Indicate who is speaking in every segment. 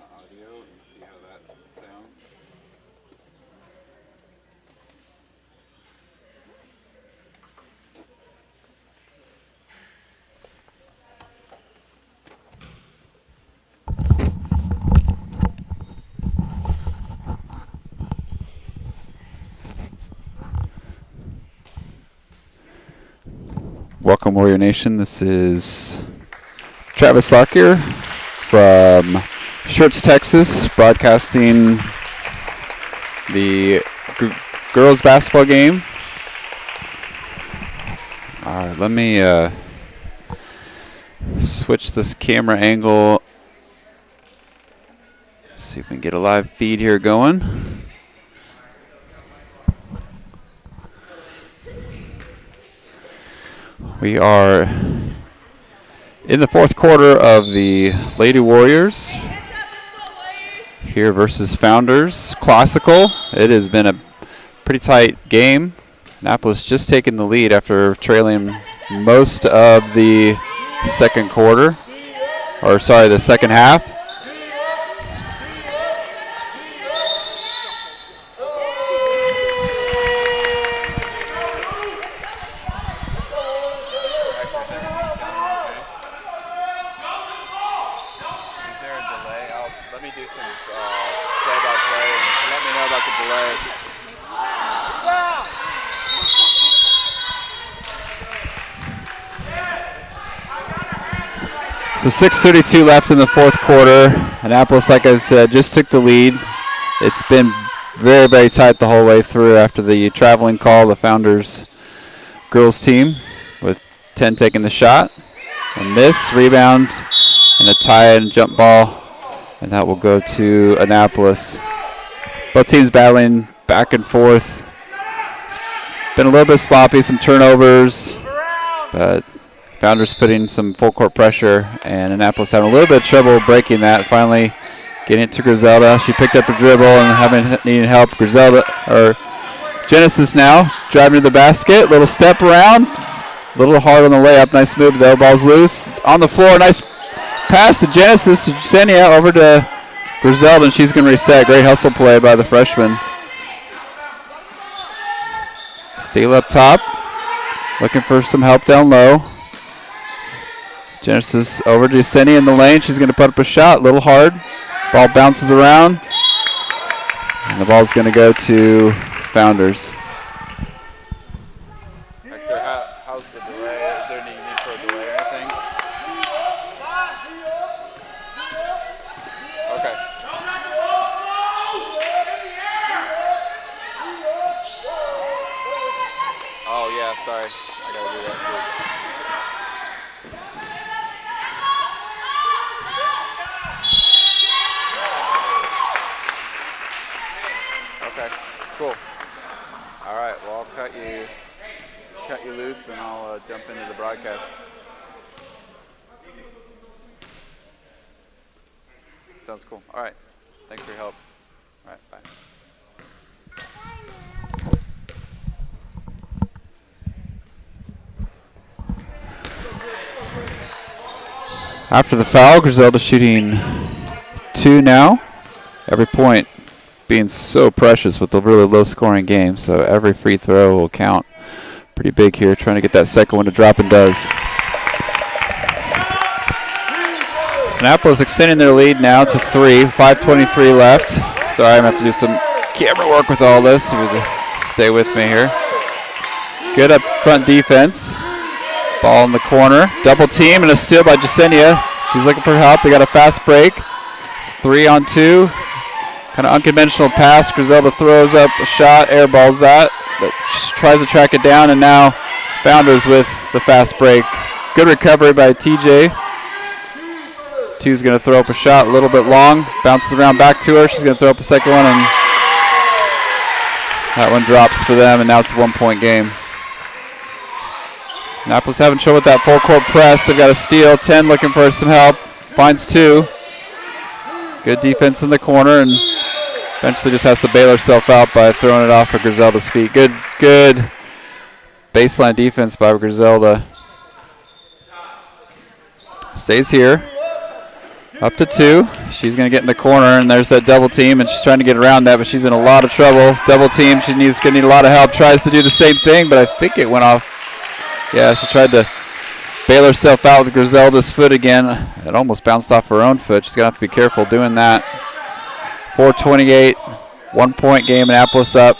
Speaker 1: the audio and see how that sounds. Welcome, Warrior Nation. This is Travis Lockyer from Schertz, Texas, broadcasting the girls basketball game. All right, let me switch this camera angle. See if we can get a live feed here going. We are in the fourth quarter of the Lady Warriors here versus Founders Classical. It has been a pretty tight game. Annapolis just taking the lead after trailing most of the second quarter, or sorry, the second half. So 6:32 left in the fourth quarter. Annapolis, like I said, just took the lead. It's been very, very tight the whole way through after the traveling call, the Founders girls team, with 10 taking the shot. A miss, rebound, and a tie and jump ball, and that will go to Annapolis. Both teams battling back and forth. It's been a little bit sloppy, some turnovers, but Founders putting some full court pressure, and Annapolis having a little bit of trouble breaking that. Finally getting it to Griselda. She picked up a dribble and needing help. Genesis now driving to the basket. Little step around. A little hard on the layup. Nice move though. Ball's loose. On the floor. Nice pass to Genesis. Senia over to Griselda, and she's going to reset. Great hustle play by the freshman. Seal up top. Looking for some help down low. Genesis over to Senia in the lane. She's going to put up a shot. A little hard. Ball bounces around. And the ball's going to go to Founders. Hector, how's the delay? Is there any need for a delay or anything? Okay. Oh, yeah, sorry. I got to do that too. Okay, cool. All right, well, I'll cut you loose, and I'll jump into the broadcast. Sounds cool. All right, thanks for your help. All right, bye. After the foul, Griselda shooting 2 now. Every point being so precious with a really low-scoring game, so every free throw will count pretty big here. Trying to get that second one to drop, and does. So Annapolis extending their lead now to 3. 5:23 left. Sorry, I'm going to have to do some camera work with all this. You stay with me here. Good up front defense. Ball in the corner. Double team and a steal by Jasenia. She's looking for help. They got a fast break. It's 3-on-2. Kind of unconventional pass. Griselda throws up a shot, airballs that, but tries to track it down, and now Founders with the fast break. Good recovery by TJ. Two's going to throw up a shot, a little bit long. Bounces around back to her. She's going to throw up a second one, and that one drops for them, and now it's a 1-point game. Annapolis having trouble with that full court press. They've got a steal. 10 looking for some help. Finds 2. Good defense in the corner, and eventually just has to bail herself out by throwing it off of Griselda's feet. Good baseline defense by Griselda. Stays here. Up to 2. She's going to get in the corner, and there's that double team, and she's trying to get around that, but she's in a lot of trouble. Double team, she's going to need a lot of help. Tries to do the same thing, but I think it went off. Yeah, she tried to bail herself out with Griselda's foot again. It almost bounced off her own foot. She's going to have to be careful doing that. 4:28, 1-point game, Annapolis up.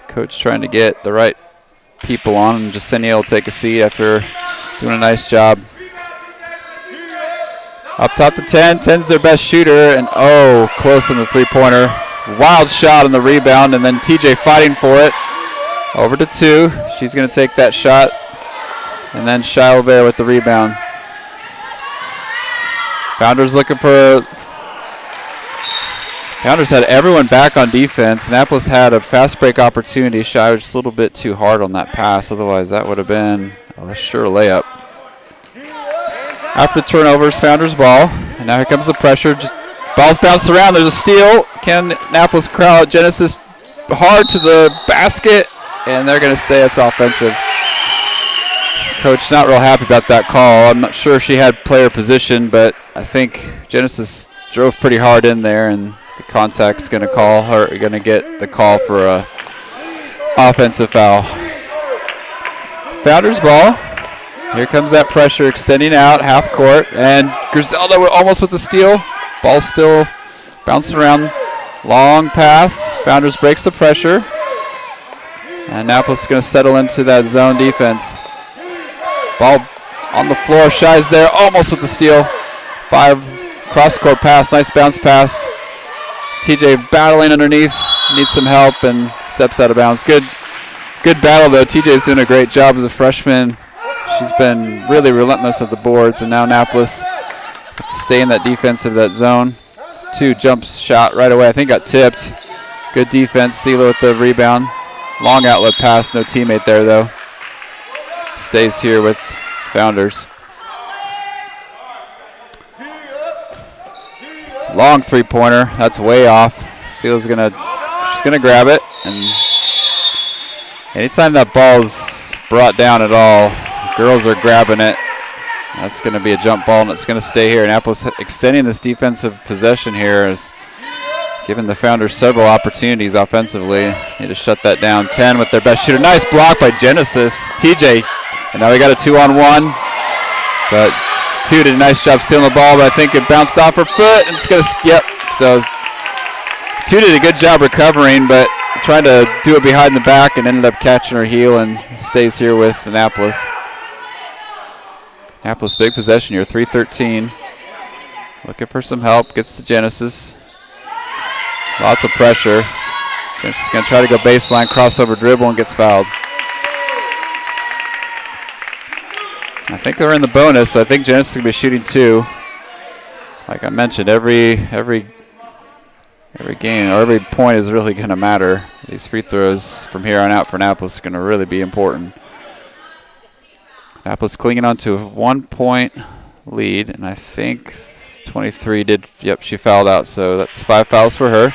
Speaker 1: Coach trying to get the right people on, and Jasenia will take a seat after doing a nice job. Up top to 10. 10's their best shooter, and close on the three-pointer. Wild shot on the rebound, and then TJ fighting for it. Over to 2. She's going to take that shot, and then Shiloh Bear with the rebound. Founders had everyone back on defense. Annapolis had a fast break opportunity. Shy was just a little bit too hard on that pass. Otherwise, that would have been a sure layup. After the turnovers, Founders ball. And now here comes the pressure. Ball's bounced around. There's a steal. Can Annapolis crowd Genesis hard to the basket, and they're going to say it's offensive. Coach not real happy about that call. I'm not sure if she had player position, but I think Genesis drove pretty hard in there, and the contact's going to get the call for a offensive foul. Founders ball. Here comes that pressure extending out half court, and Griselda almost with the steal. Ball still bouncing around. Long pass. Founders breaks the pressure. And Annapolis is going to settle into that zone defense. Ball on the floor. Shy's there almost with the steal. 5 cross-court pass. Nice bounce pass. TJ battling underneath. Needs some help and steps out of bounds. Good battle, though. TJ's doing a great job as a freshman. She's been really relentless at the boards, and now Annapolis stay in that defensive zone. 2 jumps shot right away. I think got tipped. Good defense. Sela with the rebound. Long outlet pass. No teammate there, though. Stays here with Founders. Long three-pointer. That's way off. Sela's she's gonna grab it, and anytime that ball's brought down at all, girls are grabbing it. That's going to be a jump ball, and it's going to stay here. Annapolis extending this defensive possession here is giving the Founders several opportunities offensively. Need to shut that down. 10 with their best shooter. Nice block by Genesis. TJ, and now we got a 2-on-1. But 2 did a nice job stealing the ball, but I think it bounced off her foot, and it's going to, So 2 did a good job recovering, but trying to do it behind the back and ended up catching her heel and stays here with Annapolis. Annapolis big possession here, 3:13. Looking for some help, gets to Genesis. Lots of pressure. Genesis is going to try to go baseline, crossover dribble, and gets fouled. I think they're in the bonus, so I think Genesis is going to be shooting 2. Like I mentioned, every game or every point is really going to matter. These free throws from here on out for Annapolis are going to really be important. Annapolis clinging on to a 1-point lead, and I think 23 did. Yep, she fouled out, so that's 5 fouls for her.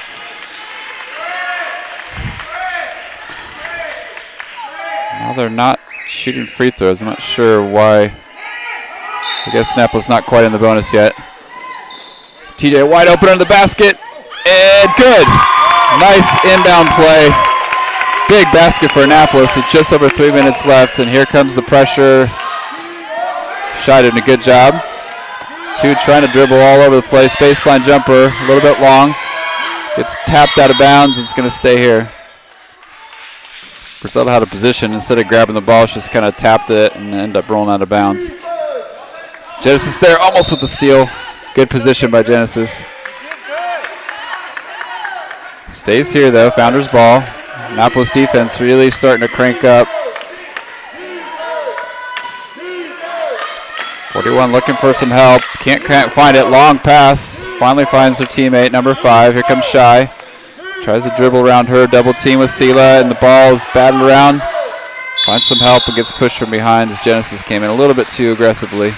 Speaker 1: Now they're not shooting free throws. I'm not sure why. I guess Annapolis not quite in the bonus yet. TJ wide open under the basket, and good. Nice inbound play. Big basket for Annapolis with just over 3 minutes left, and here comes the pressure. Shy did a good job. 2 trying to dribble all over the place. Baseline jumper, a little bit long. Gets tapped out of bounds. It's going to stay here. Griselda had a position. Instead of grabbing the ball, she just kind of tapped it and ended up rolling out of bounds. Genesis there, almost with the steal. Good position by Genesis. Stays here, though. Founders ball. Annapolis defense really starting to crank up. 41 looking for some help. Can't find it. Long pass. Finally finds her teammate, number 5. Here comes Shy. Tries to dribble around her. Double team with Sela, and the ball is batted around. Finds some help and gets pushed from behind as Genesis came in a little bit too aggressively.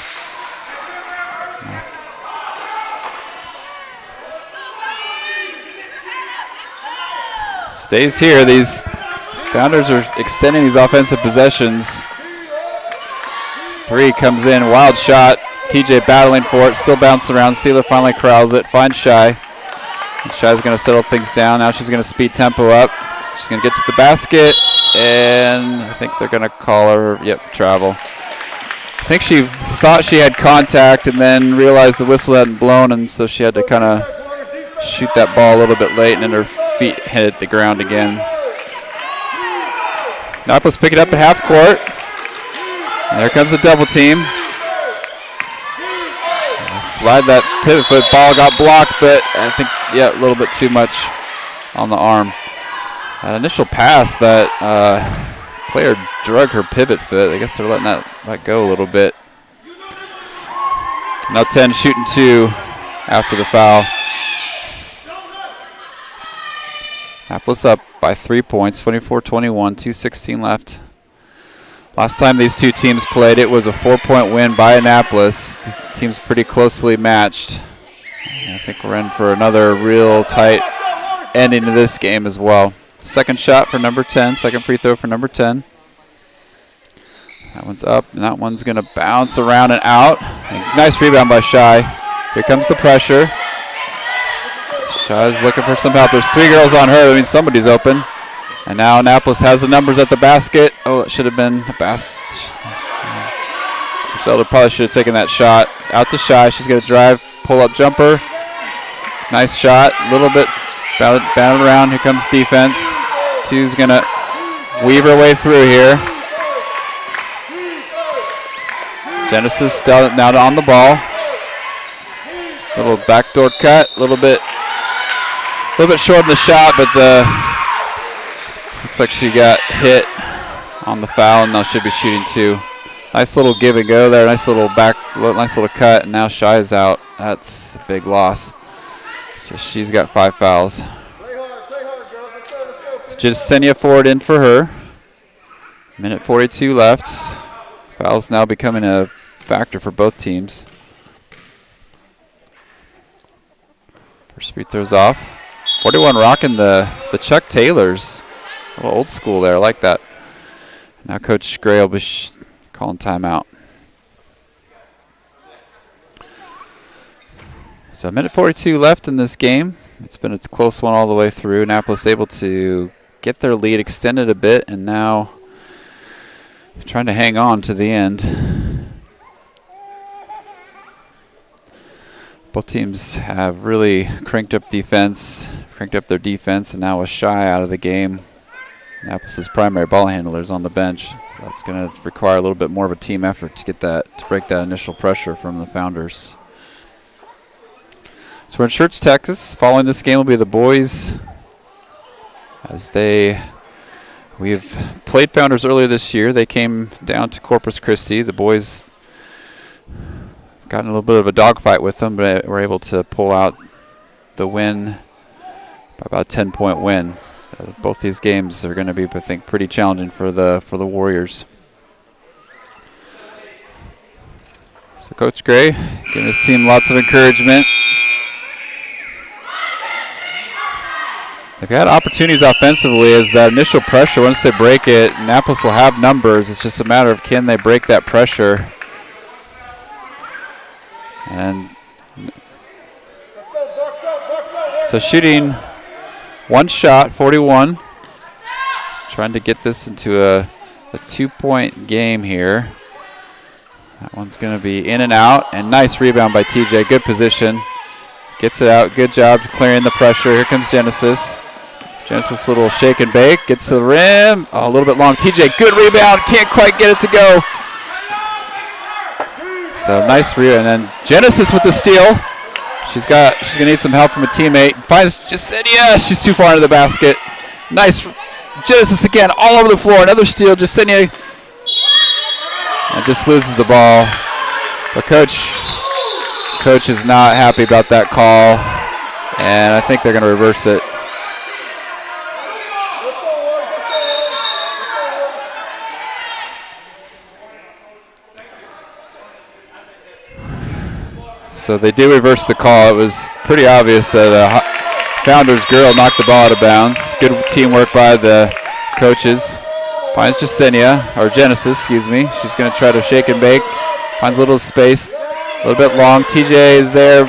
Speaker 1: Stays here. These Founders are extending these offensive possessions. 3 comes in, wild shot, TJ battling for it, still bouncing around. Steeler finally corrals it, finds Shy. And Shy's going to settle things down. Now she's going to speed tempo up. She's going to get to the basket, and I think they're going to call her, travel. I think she thought she had contact and then realized the whistle hadn't blown, and so she had to kind of shoot that ball a little bit late, and then her feet hit the ground again. Annapolis pick it up at half court. And there comes a double team. Slide that pivot foot. Ball got blocked, but I think, a little bit too much on the arm. That initial pass, that player drug her pivot foot. I guess they're letting that go a little bit. Now 10 shooting 2 after the foul. Annapolis up by 3 points, 24-21, 2:16 left. Last time these two teams played, it was a 4-point win by Annapolis. The team's pretty closely matched. I think we're in for another real tight ending to this game as well. Second shot for number 10, second free throw for number 10. That one's up, and that one's going to bounce around and out. Nice rebound by Shy. Here comes the pressure. Shy's looking for some help. There's 3 girls on her. That means somebody's open. And now Annapolis has the numbers at the basket. Oh, it should have been a basket. Zelda probably should have taken that shot. Out to Shy. She's going to drive, pull-up jumper. Nice shot. A little bit batted around. Here comes defense. 2's going to weave her way through here. Genesis now on the ball. Little backdoor cut. A little bit short in the shot, but looks like she got hit on the foul, and now should be shooting 2. Nice little give and go there. Nice little cut, and now Shy is out. That's a big loss. So she's got 5 fouls. So just Senia Ford in for her. Minute 42 left. Fouls now becoming a factor for both teams. First free throws off. 41 rocking the Chuck Taylors. A little old school there. I like that. Now Coach Gray will be calling timeout. So a minute 42 left in this game. It's been a close one all the way through. Annapolis able to get their lead extended a bit, and now trying to hang on to the end. Both teams have really cranked up their defense, and now with Shy out of the game, Annapolis' primary ball handlers on the bench. So that's going to require a little bit more of a team effort to break that initial pressure from the Founders. So we're in Schertz, Texas. Following this game will be the boys, we've played Founders earlier this year. They came down to Corpus Christi. The boys got in a little bit of a dogfight with them, but were able to pull out the win by about a 10-point win. Both these games are going to be, I think, pretty challenging for the Warriors. So Coach Gray giving his team lots of encouragement. They've had opportunities offensively as that initial pressure. Once they break it, Annapolis will have numbers. It's just a matter of can they break that pressure. And so shooting one shot, 41. Trying to get this into a 2-point game here. That one's going to be in and out. And nice rebound by TJ. Good position. Gets it out. Good job clearing the pressure. Here comes Genesis. Genesis little shake and bake. Gets to the rim. Oh, a little bit long. TJ, good rebound. Can't quite get it to go. So nice rebound. And then Genesis with the steal. She's going to need some help from a teammate. Finds Jasenia. She's too far into the basket. Nice. Genesis again, all over the floor. Another steal. Jasenia. And just loses the ball. But Coach is not happy about that call. And I think they're going to reverse it. So they do reverse the call. It was pretty obvious that a Founders girl knocked the ball out of bounds. Good teamwork by the coaches. Finds Genesis, excuse me. She's going to try to shake and bake. Finds a little space. A little bit long. TJ is there.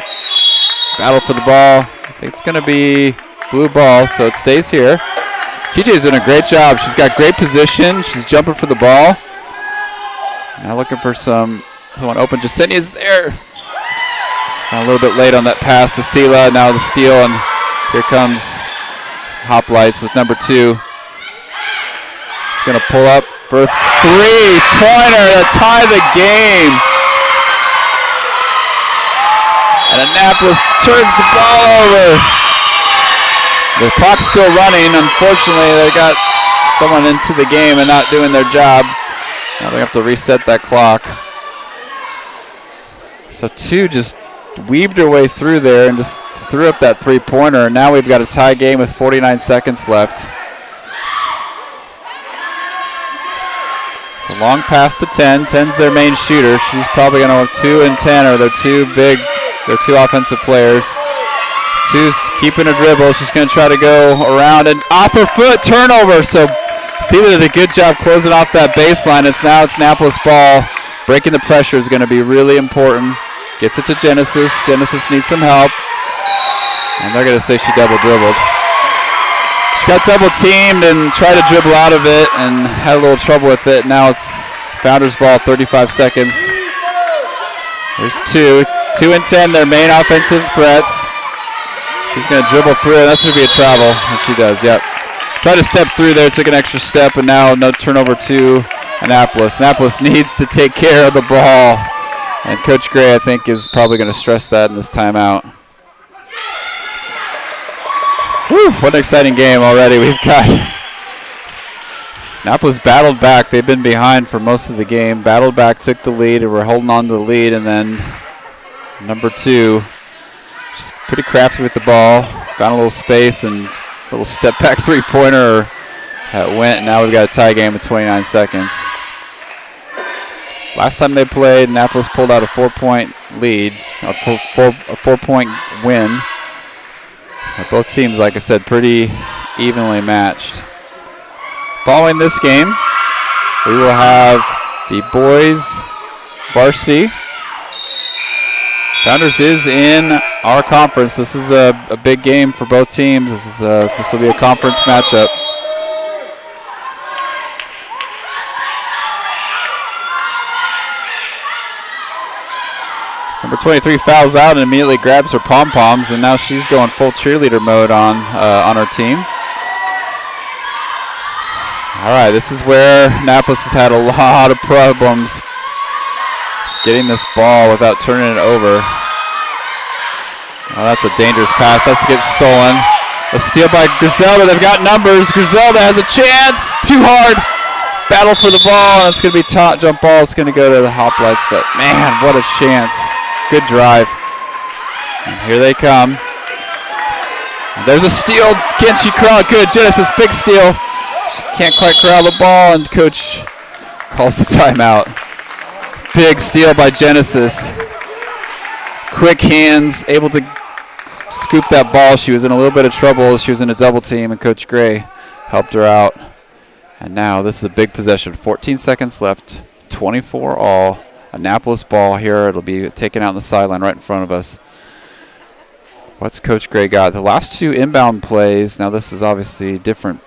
Speaker 1: Battle for the ball. I think it's going to be blue ball, so it stays here. TJ's doing a great job. She's got great position. She's jumping for the ball. Now looking for someone open. Jasenia's there. A little bit late on that pass to Sela. Now the steal, and here comes Hoplites with number 2. She's going to pull up for a 3-pointer to tie the game. And Annapolis turns the ball over. The clock's still running. Unfortunately, they got someone into the game and not doing their job. Now they have to reset that clock. So 2 just weaved her way through there and just threw up that 3-pointer. And now we've got a tie game with 49 seconds left. So long pass to 10. 10's their main shooter. She's probably going to work 2 and 10, or they're 2 big. They're 2 offensive players. 2's keeping a dribble. She's going to try to go around and off her foot. Turnover. So Sela did a good job closing off that baseline. It's Annapolis ball. Breaking the pressure is going to be really important. Gets it to Genesis. Genesis needs some help. And they're going to say she double dribbled. She got double teamed and tried to dribble out of it and had a little trouble with it. Now it's Founders ball, 35 seconds. There's 2. 2 and 10, their main offensive threats. She's going to dribble through, and that's going to be a travel. And she does, yep. Tried to step through there, took an extra step, and now no turnover to Annapolis. Annapolis needs to take care of the ball. And Coach Gray, I think, is probably going to stress that in this timeout. Whew, what an exciting game already we've got. Annapolis battled back. They've been behind for most of the game. Battled back, took the lead, and we're holding on to the lead. And then number 2, just pretty crafty with the ball. Found a little space and a little step back 3-pointer that went. And now we've got a tie game with 29 seconds. Last time they played, Annapolis pulled out a 4-point lead, a 4-point win. Both teams, like I said, pretty evenly matched. Following this game, we will have the boys varsity. Founders is in our conference. This is a big game for both teams. This will be a conference matchup. Number 23 fouls out and immediately grabs her pom-poms, and now she's going full cheerleader mode on her team. All right, this is where Annapolis has had a lot of problems getting this ball without turning it over. Oh, that's a dangerous pass. That's to get stolen. A steal by Griselda. They've got numbers. Griselda has a chance. Too hard. Battle for the ball, and it's going to be top jump ball. It's going to go to the Hoplites, but man, what a chance. Good drive. And here they come. And there's a steal. Can she corral? Good. Genesis, big steal. She can't quite corral the ball, and Coach calls the timeout. Big steal by Genesis. Quick hands, able to scoop that ball. She was in a little bit of trouble. She was in a double team, and Coach Gray helped her out. And now this is a big possession. 14 seconds left. 24 all. Annapolis ball here. It'll be taken out on the sideline right in front of us. What's Coach Gray got? The last 2 inbound plays. Now this is obviously a different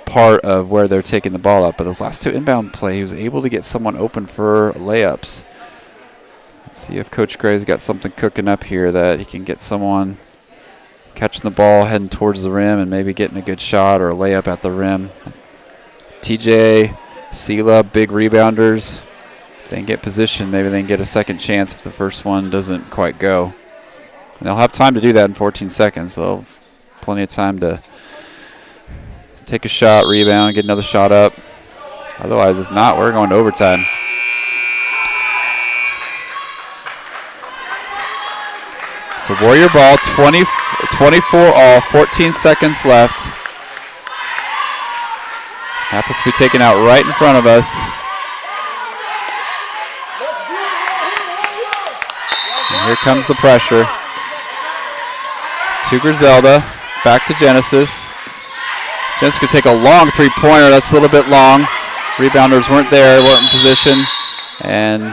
Speaker 1: part of where they're taking the ball up, but those last 2 inbound plays, he was able to get someone open for layups. Let's see if Coach Gray's got something cooking up here that he can get someone catching the ball, heading towards the rim, and maybe getting a good shot or a layup at the rim. TJ, Sela, big rebounders. If they can get position, maybe they can get a second chance if the first one doesn't quite go. And they'll have time to do that in 14 seconds, so they'll have plenty of time to take a shot, rebound, get another shot up. Otherwise, if not, we're going to overtime. So Warrior ball, 24 all, 14 seconds left. Happens to be taken out right in front of us. And here comes the pressure. To Griselda, back to Genesis. Genesis could take a long 3-pointer. That's a little bit long. Rebounders weren't there, weren't in position. And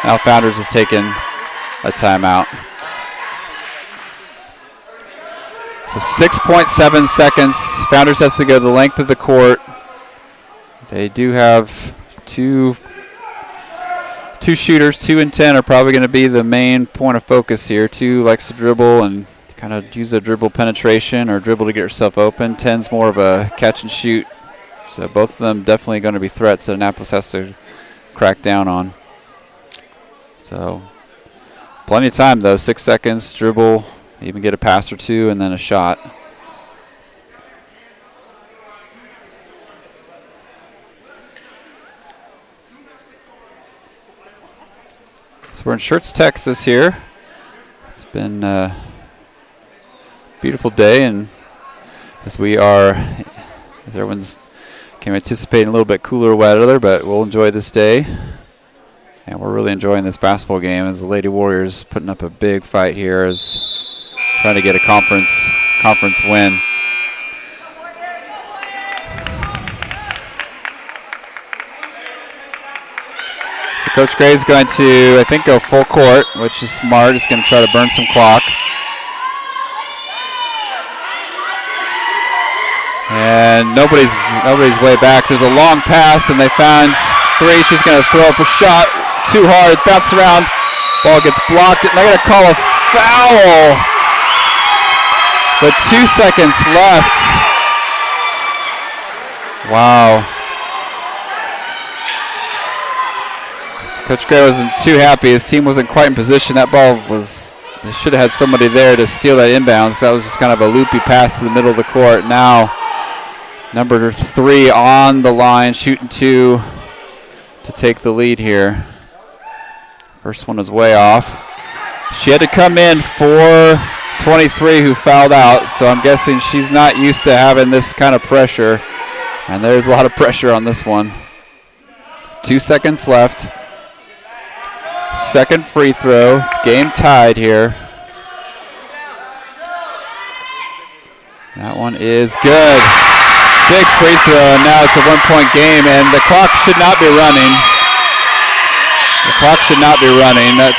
Speaker 1: now Founders has taken a timeout. So 6.7 seconds. Founders has to go the length of the court. They do have two shooters. 2 and 10 are probably going to be the main point of focus here. 2 likes to dribble and kind of use a dribble penetration or dribble to get yourself open. 10's more of a catch and shoot. So both of them definitely going to be threats that Annapolis has to crack down on. So plenty of time though. 6 seconds, dribble, even get a pass or 2, and then a shot. So we're in Schertz, Texas here. It's been a beautiful day, and as everyone's anticipating a little bit cooler weather, but we'll enjoy this day. And we're really enjoying this basketball game as the Lady Warriors putting up a big fight here as trying to get a conference win. So Coach Gray's going to, I think, go full court, which is smart. He's going to try to burn some clock. And nobody's way back. There's a long pass, and they found 3. She's going to throw up a shot too hard, bounce around. Ball gets blocked, and they're going to call a foul. But 2 seconds left. Wow. So Coach Gray wasn't too happy. His team wasn't quite in position. That ball was, they should have had somebody there to steal that inbounds. That was just kind of a loopy pass to the middle of the court. Now, number 3 on the line, shooting 2 to take the lead here. First one was way off. She had to come in for 23 who fouled out, so I'm guessing she's not used to having this kind of pressure. And there's a lot of pressure on this one. 2 seconds left. Second free throw. Game tied here. That one is good. Big free throw, and now it's a 1-point game, and the clock should not be running. The clock should not be running. That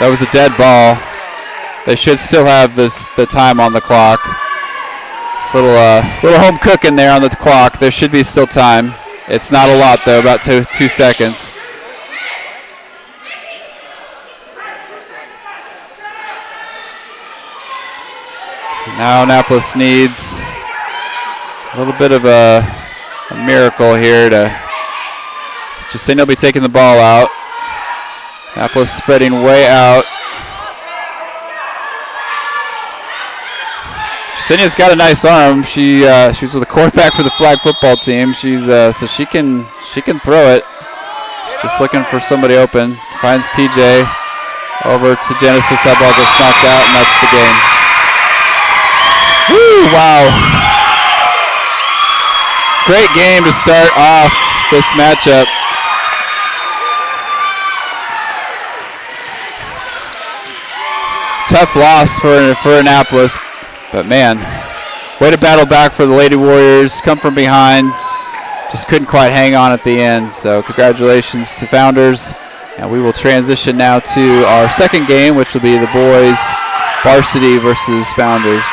Speaker 1: was a dead ball. They should still have the time on the clock. Little home cooking there on the clock. There should be still time. It's not a lot though, about 2 seconds. Now Annapolis needs a little bit of a miracle here to Justine will be taking the ball out. Annapolis spreading way out. Justinia's got a nice arm. She was with the quarterback for the flag football team. She's so she can throw it. Just looking for somebody open. Finds TJ over to Genesis. That ball gets knocked out, and that's the game. Woo! Wow. Great game to start off this matchup. Tough loss for Annapolis, but man, way to battle back for the Lady Warriors. Come from behind, just couldn't quite hang on at the end. So congratulations to Founders, and we will transition now to our second game, which will be the boys Varsity versus Founders.